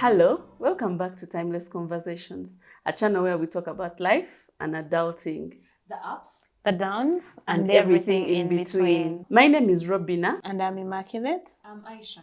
Hello, welcome back to Timeless Conversations, a channel where we talk about life and adulting, the ups, the downs, and everything in between. My name is Robina. And I'm Immaculate. I'm Aisha.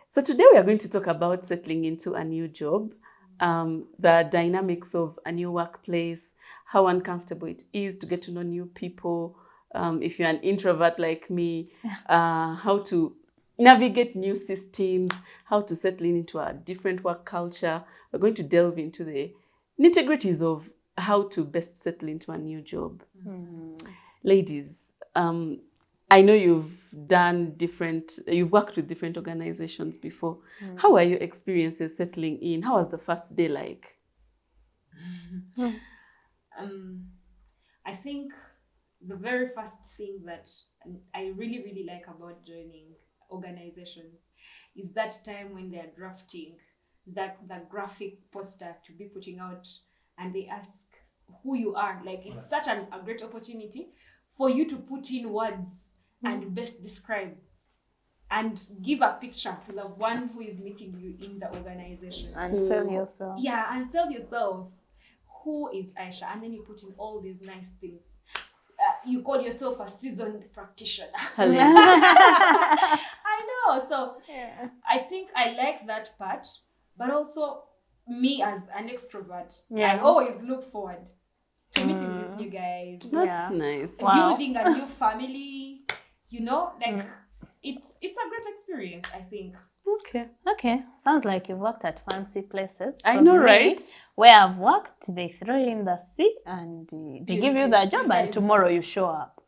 So today we are going to talk about settling into a new job, the dynamics of a new workplace, how uncomfortable it is to get to know new people. If you're an introvert like me, how to navigate new systems, how to settle into a different work culture. We're going to delve into the nitty-gritties of how to best settle into a new job. Ladies, I know you've worked with different organizations before. How are your experiences settling in? How was the first day like? I think the very first thing that I really, really like about joining organizations is that time when they're drafting the graphic poster to be putting out, and they ask who you are. Like, it's such a great opportunity for you to put in words and best describe and give a picture to the one who is meeting you in the organization. And sell yourself. Yeah, and tell yourself, who is Aisha? And then you put in all these nice things. You call yourself a seasoned practitioner. I know. So Yeah. I think I like that part, but also me as an extrovert, Yeah. I always look forward to meeting these new guys. That's nice. Wow. Building a new family, like it's a great experience, I think. Okay. Sounds like you've worked at fancy places. I know, 'Cause really, right? where I've worked, they throw you in the sea and they give you the job, and dive. tomorrow you show up.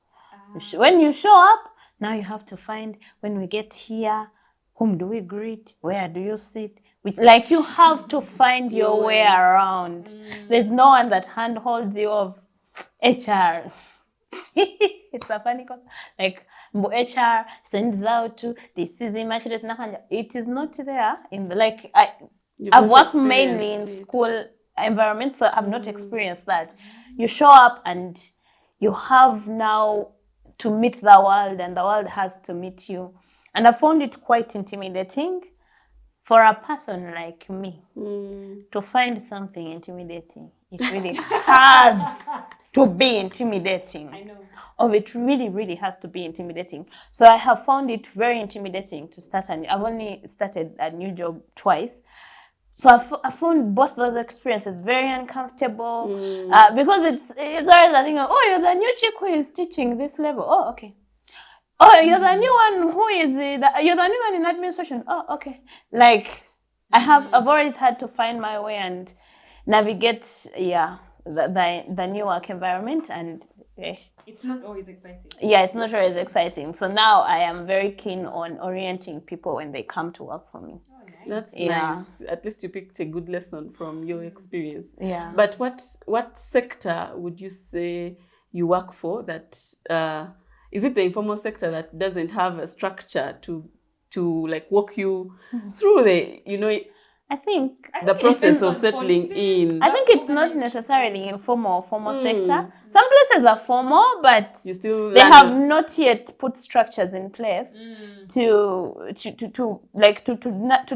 When you show up, now you have to find, when we get here, whom do we greet? Where do you sit? Like, you have to find your way around. There's no one that handholds you of HR. It's a funny concept. Like, HR sends out to this is Immaculate Nakanja. It is not there in the, like, I've worked mainly in school environment, so I've not experienced that. You show up and you have now to meet the world, and the world has to meet you. And I found it quite intimidating for a person like me to find something intimidating. It really has to be intimidating. I know. Oh, it really, really has to be intimidating. So I have found it very intimidating to start. I've only started a new job twice. So I found both those experiences very uncomfortable because it's always a thing of, oh, you're the new chick who is teaching this level. Oh, okay. Oh, you're the new one who is, you're the new one in administration. Oh, okay. Like, I've always had to find my way and navigate, the new work environment, and It's not always exciting. it's not always exciting. So now I am very keen on orienting people when they come to work for me. Oh, nice. That's Yeah. nice. At least you picked a good lesson from your experience. Yeah. But what sector would you say you work for that is it the informal sector that doesn't have a structure to like walk you through I think the it process depends of on settling policies. in? I think it's not necessarily informal or formal sector. Some places are formal, but You still they land have on- not yet put structures in place to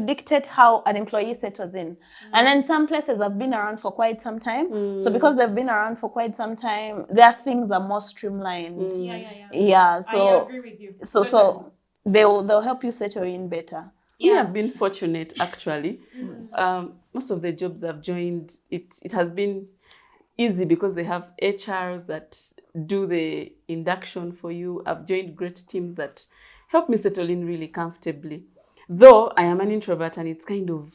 dictate how an employee settles in. And then some places have been around for quite some time. So because they've been around for quite some time, their things are more streamlined. Yeah. So I agree with you. so they'll help you settle in better. We have been fortunate, actually. Most of the jobs I've joined, it has been easy because they have HRs that do the induction for you. I've joined great teams that help me settle in really comfortably. Though I am an introvert and it's kind of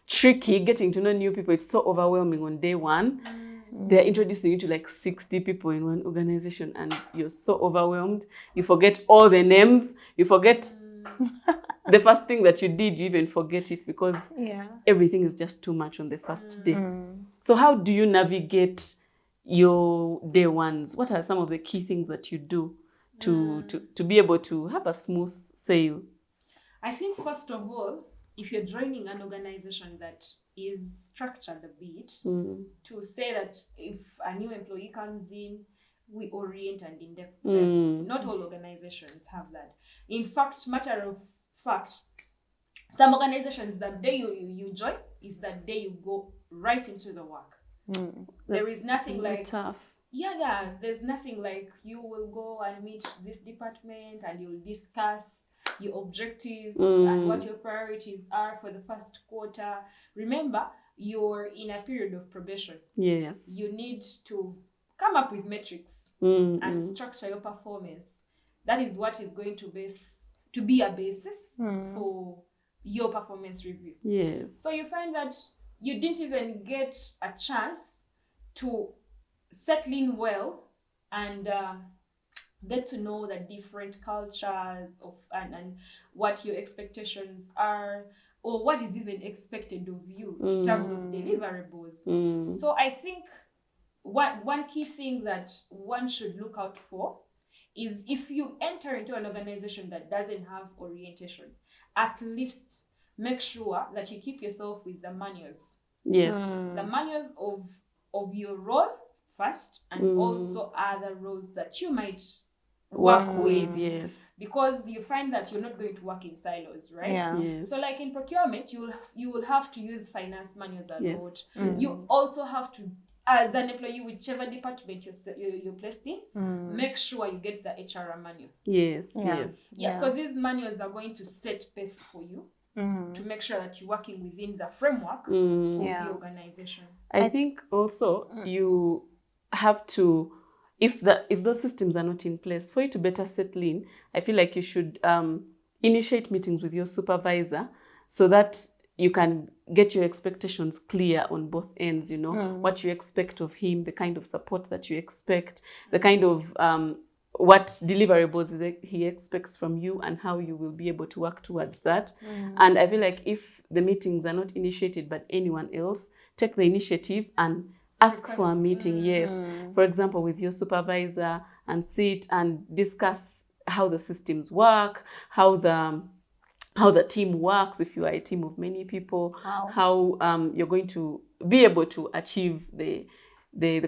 tricky getting to know new people. It's so overwhelming on day one. They're introducing you to like 60 people in one organization and you're so overwhelmed. You forget all the names. You forget the first thing that you did, you even forget it because everything is just too much on the first day. So how do you navigate your day ones? What are some of the key things that you do to be able to have a smooth sail? I think, first of all, if you're joining an organization that is structured a bit, to say that if a new employee comes in, we orient and induct them. Not all organizations have that. In fact, matter of fact, Some organizations, the day you join is the day you go right into the work. There is nothing like tough. There's nothing like you will go and meet this department and you'll discuss your objectives and what your priorities are for the first quarter. Remember, you're in a period of probation. Yes. You need to come up with metrics and structure your performance. That is what is going to be a basis for your performance review. Yes. So you find that you didn't even get a chance to settle in well and get to know the different cultures of and what your expectations are, or what is even expected of you in terms of deliverables. So I think one key thing that one should look out for is if you enter into an organization that doesn't have orientation, at least make sure that you keep yourself with the manuals. Yes. The manuals of your role first, and also other roles that you might work with. Yes. Because you find that you're not going to work in silos, right? Yeah. Yes. So like in procurement, you will have to use finance manuals a Yes. lot. You also have to, as an employee, whichever department you're placed in, make sure you get the HR manual. Yes. Yeah. Yes. Yeah, so these manuals are going to set pace for you to make sure that you're working within the framework of the organization. I think also you have to, if those systems are not in place, for you to better settle in, I feel like you should initiate meetings with your supervisor so that you can get your expectations clear on both ends, you know, what you expect of him, the kind of support that you expect, the kind of what deliverables he expects from you, and how you will be able to work towards that. And I feel like if the meetings are not initiated by anyone else, take the initiative and ask for a meeting. Yes. For example, with your supervisor, and sit and discuss how the systems work, how the team works, if you are a team of many people, how you're going to be able to achieve the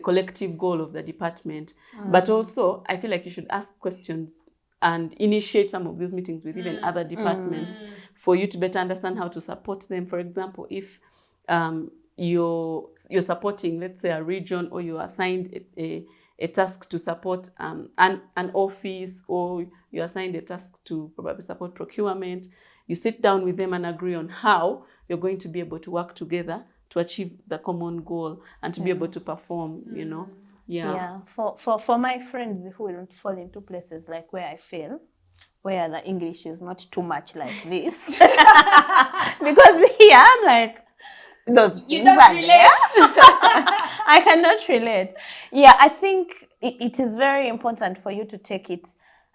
collective goal of the department. But also, I feel like you should ask questions and initiate some of these meetings with even other departments for you to better understand how to support them. For example, if you're supporting, let's say, a region, or you're assigned a task to support an office, or you're assigned a task to probably support procurement, you sit down with them and agree on how you're going to be able to work together to achieve the common goal and to be able to perform, you know. Yeah. For my friends who will fall into places like where I fail, where the English is not too much like this, because here I'm like, those You things don't are relate. there. I cannot relate. Yeah, I think it is very important for you to take it,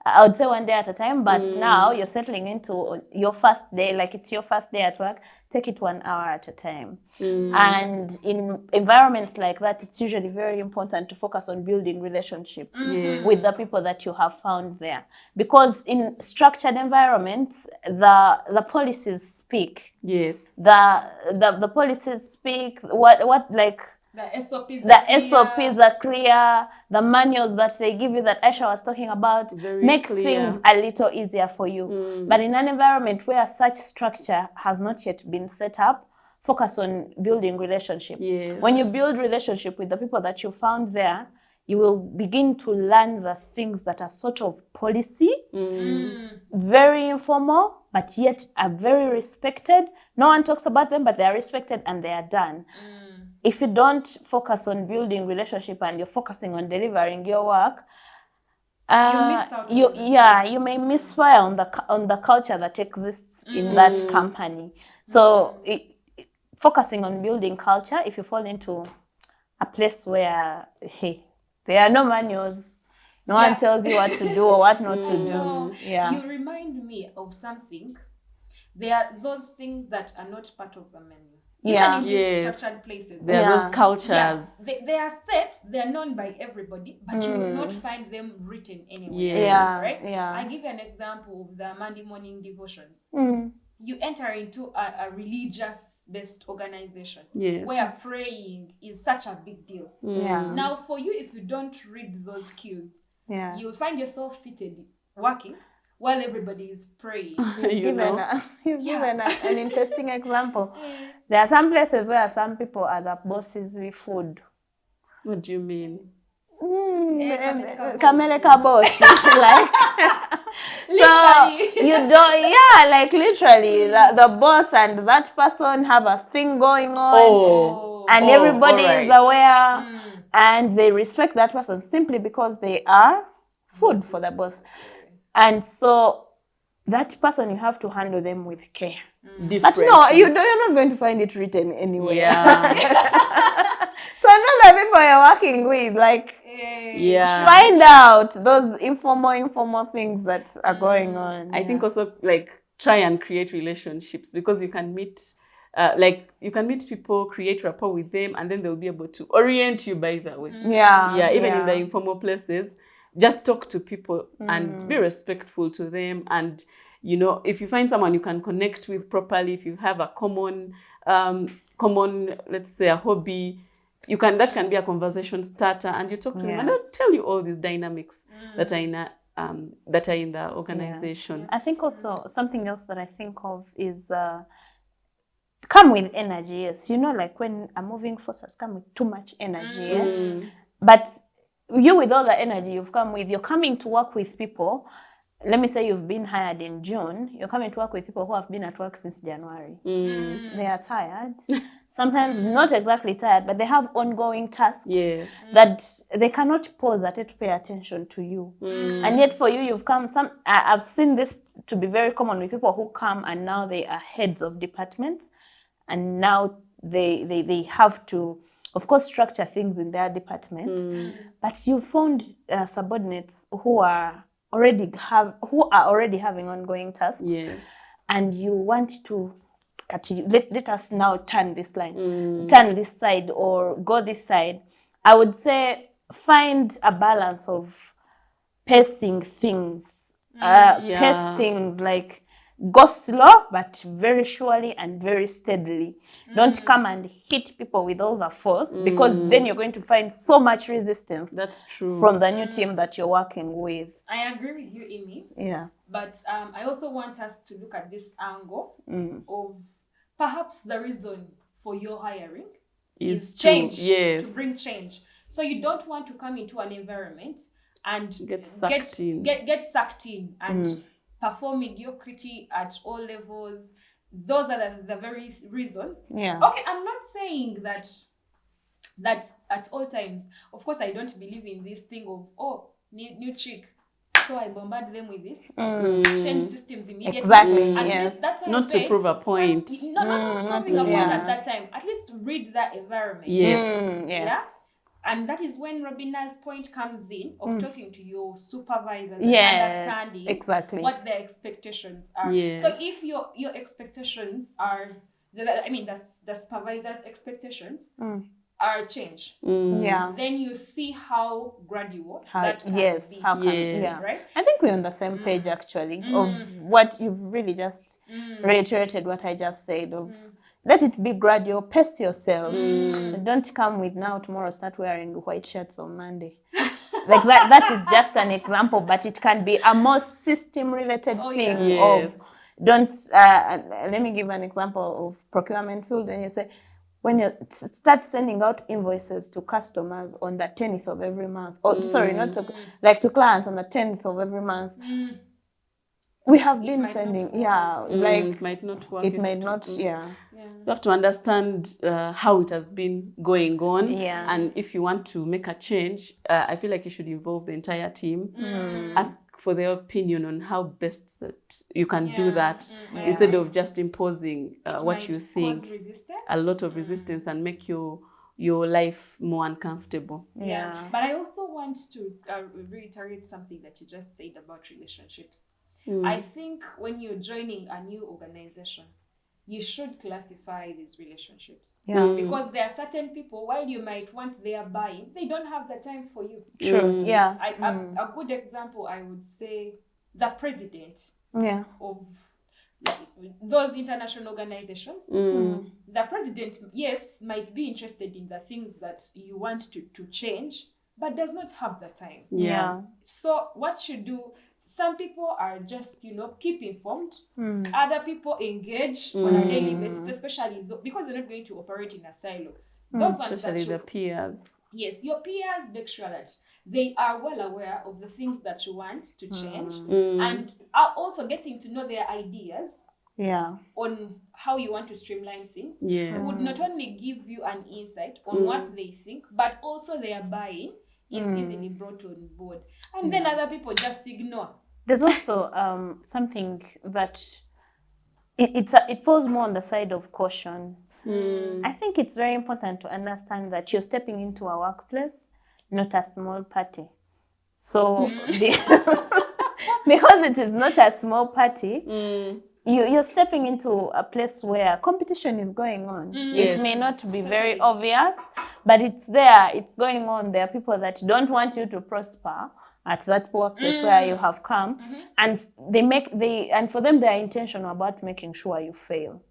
I would say, one day at a time. But now you're settling into your first day, like it's your first day at work. Take it 1 hour at a time. And in environments like that, it's usually very important to focus on building relationship with the people that you have found there. Because in structured environments, the policies speak. Yes. The policies speak. What like The SOPs SOPs are clear. The manuals that they give you, that Aisha was talking about, make things a little easier for you. But in an environment where such structure has not yet been set up, focus on building relationship. Yes. When you build relationship with the people that you found there, you will begin to learn the things that are sort of policy, very informal, but yet are very respected. No one talks about them, but they are respected and they are done. If you don't focus on building relationship and you're focusing on delivering your work, you miss out. You may misfire on the culture that exists in that company. So focusing on building culture. If you fall into a place where there are no manuals, no one tells you what to do or what not to do. You remind me of something. There are those things that are not part of the menu. Even in these structured places. There are those cultures. They are set, they are known by everybody, but you will not find them written anywhere. Right? I give you an example of the Monday morning devotions. You enter into a religious-based organization where praying is such a big deal. Now, for you, if you don't read those cues, you'll find yourself seated working while everybody is praying. You know? You've given an interesting example. Yeah. There are some places where some people are the bosses with food. What do you mean? Kameleka boss. Like, Literally. so you don't, like literally, the boss and that person have a thing going on, and everybody is aware, and they respect that person simply because they are food for the boss. And so that person, you have to handle them with care. But no, you're not going to find it written anywhere. Yeah. So know the people you're working with, like, find out those informal things that are going on. I think also, like, try and create relationships, because you can meet people, create rapport with them, and then they'll be able to orient you by that way. Even in the informal places, just talk to people and be respectful to them. And you know, if you find someone you can connect with properly, if you have a common, let's say, a hobby, that can be a conversation starter, and you talk to them, and they'll tell you all these dynamics that are in the organization. I think also something else that I think of is come with energy. Yes, you know, like when a moving force has come with too much energy, but you, with all the energy you've come with, you're coming to work with people. Let me say you've been hired in June, you're coming to work with people who have been at work since January. They are tired. Sometimes not exactly tired, but they have ongoing tasks that they cannot pause at it to pay attention to you. And yet for you, you've come, I've seen this to be very common with people who come and now they are heads of departments, and now they have to, of course, structure things in their department. But you found subordinates who are already having ongoing tasks, and you want to let us now turn this line, turn this side, or go this side. I would say find a balance of pacing things, pace things, like go slow but very surely and very steadily. Don't come and hit people with all the force, because then you're going to find so much resistance. That's true. From the new team that you're working with. I agree with you, Amy. Yeah. But I also want us to look at this angle of perhaps the reason for your hiring is change, to bring change. So you don't want to come into an environment and get sucked in and perform mediocrity at all levels. Those are the very reasons. Okay, I'm not saying that at all times. Of course, I don't believe in this thing of new chick, so I bombard them with this, change systems immediately. Exactly. At least that's what not I'm to saying. prove a point. First, not proving a point at that time. At least read that environment. Yes. Yeah. And that is when Robina's point comes in of talking to your supervisors and understanding what their expectations are. So if your expectations are, the supervisor's expectations are change, then you see how gradual that can be. Right? I think we're on the same page actually of what you've really just reiterated what I just said of let it be gradual, pace yourself. Don't come with now, tomorrow start wearing white shirts on Monday. Like that is just an example, but it can be a more system related thing of don't let me give an example of procurement field. And you say, when you start sending out invoices to customers on the 10th of every month, or sorry, not to to clients on the 10th of every month, we have been sending, it might not work. It might not, You have to understand how it has been going on, and if you want to make a change, I feel like you should involve the entire team. Ask for their opinion on how best that you can do that, instead of just imposing what you think. A lot of resistance and make your life more uncomfortable. But I also want to reiterate something that you just said about relationships. I think when you're joining a new organization, you should classify these relationships. Because there are certain people, while you might want their buy-in, they don't have the time for you. True. A good example, I would say, the president of those international organizations. The president, yes, might be interested in the things that you want to change, but does not have the time. Yeah. So what you do, some people are just, keep informed. Mm. Other people engage on a daily basis, especially because you're not going to operate in a silo. Those ones Especially that the peers. yes, your peers, make sure that they are well aware of the things that you want to change and are also getting to know their ideas Yeah. on how you want to streamline things. Yes. Would not only give you an insight on what they think, but also their buy-in is easily brought on board. And then other people just ignore. There's also something that it falls more on the side of caution. I think it's very important to understand that you're stepping into a workplace, not a small party. So because it is not a small party, you're stepping into a place where competition is going on. Yes. It may not be very obvious, but it's there, it's going on. There are people that don't want you to prosper at that workplace where you have come, and and for them they are intentional about making sure you fail.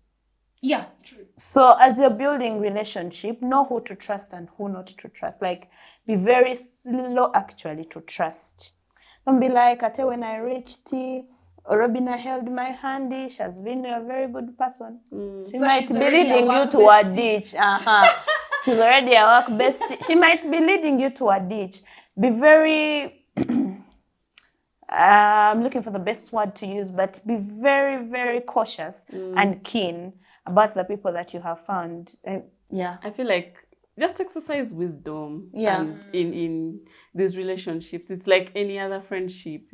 Yeah, true. So as you're building relationship, know who to trust and who not to trust. Like, be very slow actually to trust. Don't be like, Ate, when I reached Robina held my hand, she has been a very good person. She So might she's be already a leading you work to a bestie. ditch. She's already a work bestie. She might be leading you to a ditch. Be very I'm looking for the best word to use, but be very, very cautious and keen about the people that you have found. Yeah. I feel like just exercise wisdom. Yeah. And in these relationships, it's like any other friendship,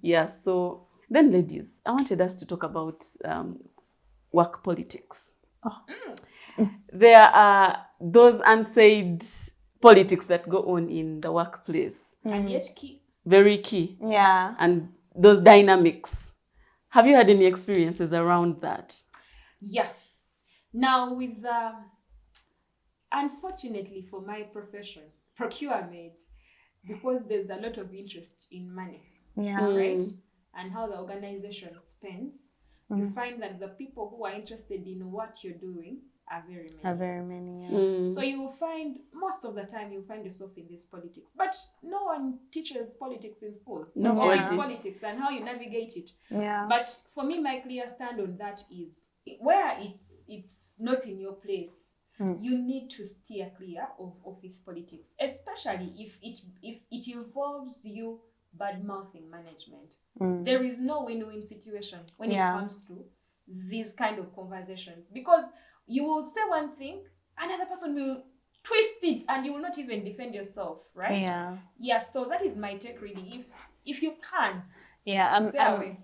Yeah. So then, ladies, I wanted us to talk about work politics. There are those unsaid politics that go on in the workplace. And yet key. Very key. Yeah. And those dynamics. Have you had any experiences around that? Yeah. Now with unfortunately for my profession, procurement, because there's a lot of interest in money, Yeah. right? And how the organization spends, you find that the people who are interested in what you're doing are very many. Very many. Yeah. So you will find, most of the time, you find yourself in this politics. But no one teaches politics in school. Nobody. Office politics and how you navigate it. Yeah. But for me, my clear stand on that is, where it's not in your place, you need to steer clear of office politics, especially if it involves you bad-mouthing management. There is no win-win situation when it comes to these kind of conversations, because you will say one thing, another person will twist it, and you will not even defend yourself, right? Yeah. So that is my take, really. If you can, stay away.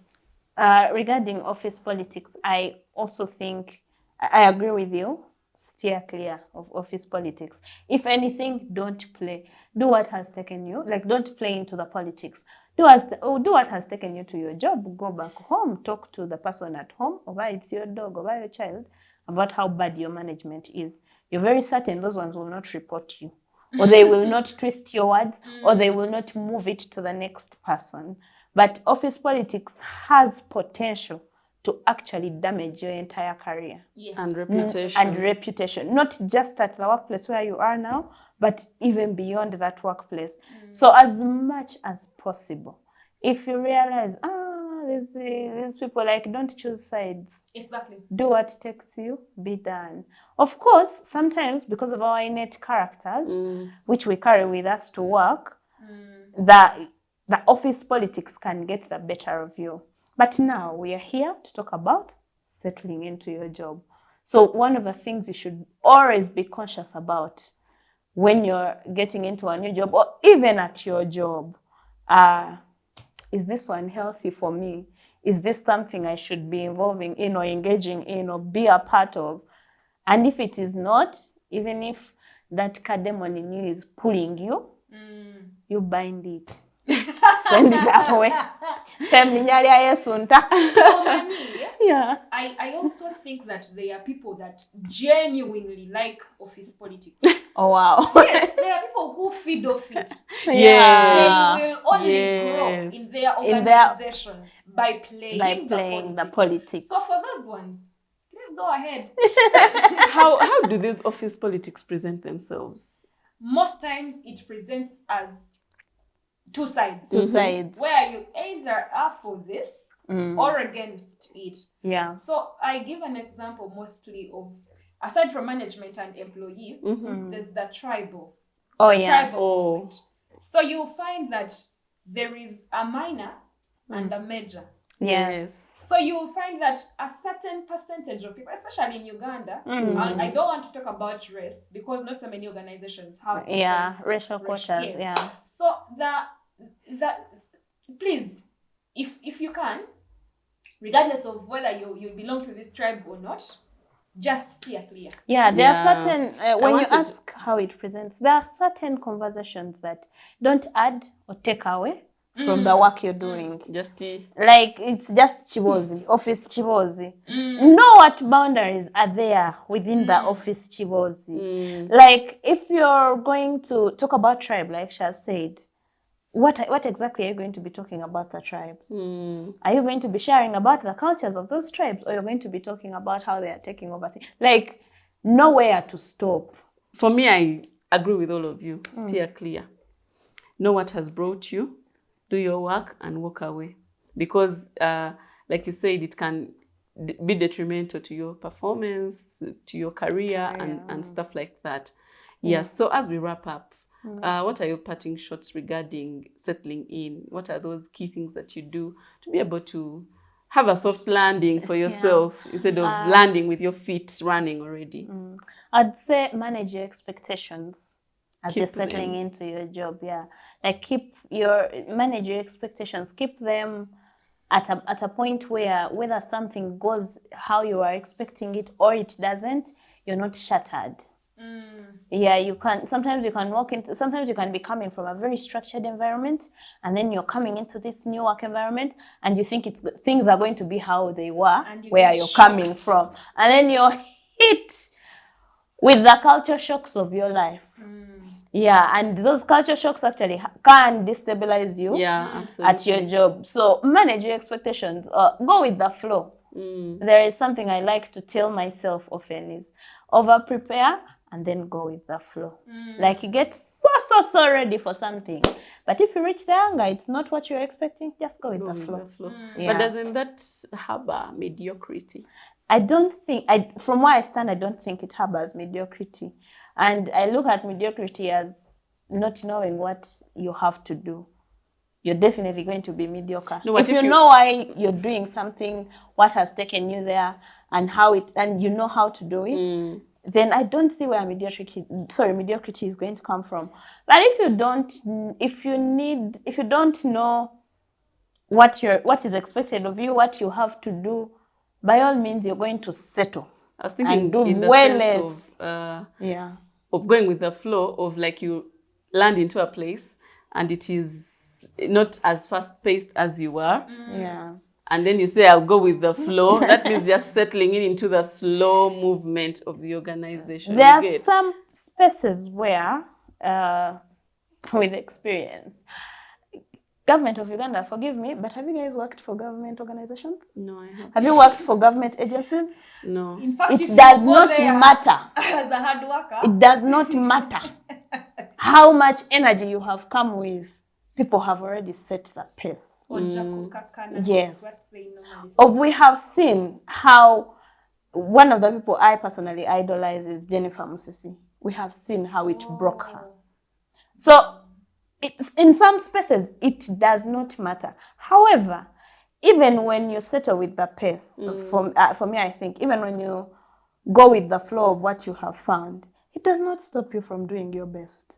Regarding office politics, I also think I agree with you. Steer clear of office politics. If anything, don't play. Do what has taken you. Like, don't play into the politics. Do what has taken you to your job. Go back home. Talk to the person at home, or whether it's your dog or whether your child, about how bad your management is. You're very certain those ones will not report you, or they will not twist your words, or they will not move it to the next person. But office politics has potential to actually damage your entire career. Yes. And reputation. And reputation, not just at the workplace where you are now, but even beyond that workplace. So as much as possible, if you realize, these people, like, don't choose sides. Exactly. Do what takes you, be done. Of course, sometimes because of our innate characters, which we carry with us to work, the office politics can get the better of you. But now we are here to talk about settling into your job. So one of the things you should always be conscious about when you're getting into a new job, or even at your job, is this one healthy for me? Is this something I should be involving in or engaging in or be a part of? And if it is not, even if that cademon in you is pulling you, you bind it. Send it away. Yeah. I also think that there are people that genuinely like office politics. Oh, wow. Yes, there are people who feed off it. Yeah. They will only grow in their organizations by playing the politics. So for those ones, please go ahead. How do these office politics present themselves? Most times it presents as two sides. Two sides. Where you either are for this or against it. Yeah. So I give an example mostly of, aside from management and employees, there's the tribal. Oh, the yeah. tribal movement. So you'll find that there is a minor and a major. Yes. So you'll find that a certain percentage of people, especially in Uganda, I don't want to talk about race because not so many organizations have racial quotas. Yes. Yeah. So please, if you can, regardless of whether you belong to this tribe or not, just steer clear. Yeah, there Yeah. are certain, when you ask how it presents, there are certain conversations that don't add or take away from the work you're doing. Just Like, it's just chibozi, office chibozi. Know what boundaries are there within the office chibozi. Like, if you're going to talk about tribe, like Shaz said, what exactly are you going to be talking about the tribes? Are you going to be sharing about the cultures of those tribes, or you're going to be talking about how they are taking over things? Like, nowhere to stop. For me, I agree with all of you. Steer clear. Know what has brought you. Do your work and walk away. Because, like you said, it can be detrimental to your performance, to your career, and stuff like that. Yes. So as we wrap up, what are your parting shots regarding settling in? What are those key things that you do to be able to have a soft landing for yourself instead of landing with your feet running already? I'd say manage your expectations as you're settling them into your job. Yeah, like manage your expectations. Keep them at a point where whether something goes how you are expecting it or it doesn't, you're not shattered. Yeah, sometimes you can be coming from a very structured environment, and then you're coming into this new work environment and you think things are going to be how they were where you're coming from, and then you're hit with the culture shocks of your life. Yeah, and those culture shocks actually can destabilize you at your job. So manage your expectations. Go with the flow. There is something I like to tell myself often is over prepare and then go with the flow. Like, you get so ready for something, but if you reach the anger, it's not what you're expecting, just go with the flow. Yeah. But doesn't that harbor mediocrity? I don't think, from where I stand, I don't think it harbors mediocrity. And I look at mediocrity as not knowing what you have to do. You're definitely going to be mediocre. No, if you know why you're doing something, what has taken you there, and and you know how to do it, then I don't see where mediocrity is going to come from. But if you don't know what is expected of you, what you have to do, by all means, you're going to settle. I was thinking and do in the way sense less. Of going with the flow, of like you land into a place and it is not as fast paced as you were. And then you say, I'll go with the flow. That means just settling into the slow movement of the organization. There are some spaces where, with experience, Government of Uganda, forgive me, but have you guys worked for government organizations? No, I haven't. Have you worked for government agencies? No. In fact, it does not matter. As a hard worker. It does not matter how much energy you have come with. People have already set that pace. Yes. We have seen how one of the people I personally idolize is Jennifer Musisi. We have seen how it broke her. So, in some spaces, it does not matter. However, even when you settle with the pace, for me, I think, even when you go with the flow of what you have found, it does not stop you from doing your best.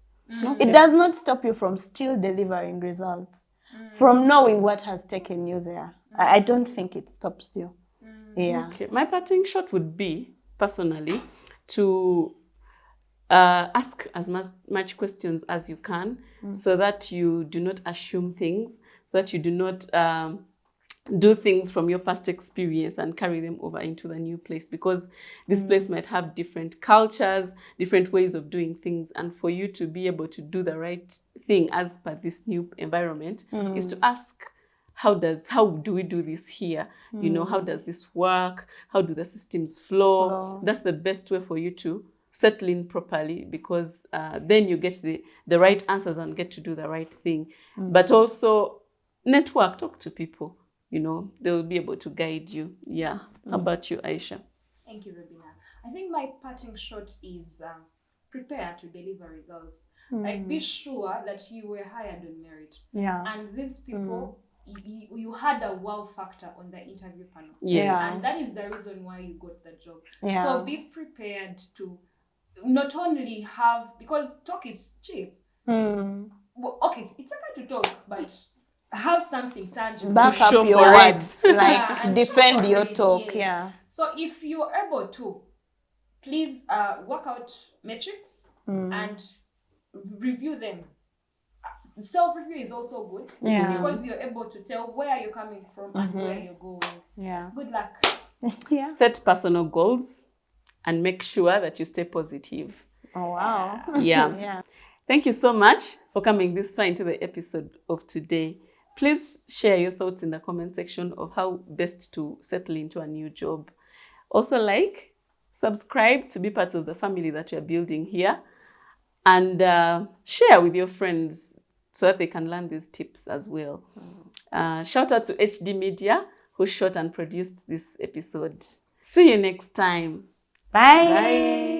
It does not stop you from still delivering results, from knowing what has taken you there. I don't think it stops you. Yeah. Okay. My parting shot would be, personally, to ask as much questions as you can, so that you do not assume things, so that you do not do things from your past experience and carry them over into the new place, because this place might have different cultures, different ways of doing things, and for you to be able to do the right thing as per this new environment is to ask, how do we do this here? You know, how does this work? How do the systems flow? That's the best way for you to settle in properly, because then you get the right answers and get to do the right thing. But also network, talk to people, you know, they will be able to guide you. Yeah. How about you, Aisha? Thank you, Robina. I think my parting shot is prepare to deliver results. Like, be sure that you were hired on merit. Yeah. And these people, you had a wow factor on the interview panel. Yes. Yeah. And that is the reason why you got the job. Yeah. So be prepared to not only have, because talk is cheap. Well, okay, it's okay to talk, but have something tangible. Back To up show your for words, it. like Yeah, and defend show for your it, talk. yes. Yeah. So if you're able to, please work out metrics and review them. Self-review is also good, Yeah. because you're able to tell where you're coming from and where you're going. Yeah. Good luck. Yeah. Set personal goals and make sure that you stay positive. Oh wow. Yeah. Yeah. Thank you so much for coming this far into the episode of today. Please share your thoughts in the comment section of how best to settle into a new job. Also, like, subscribe to be part of the family that you're building here, and share with your friends so that they can learn these tips as well. Shout out to HD Media, who shot and produced this episode. See you next time. Bye. Bye.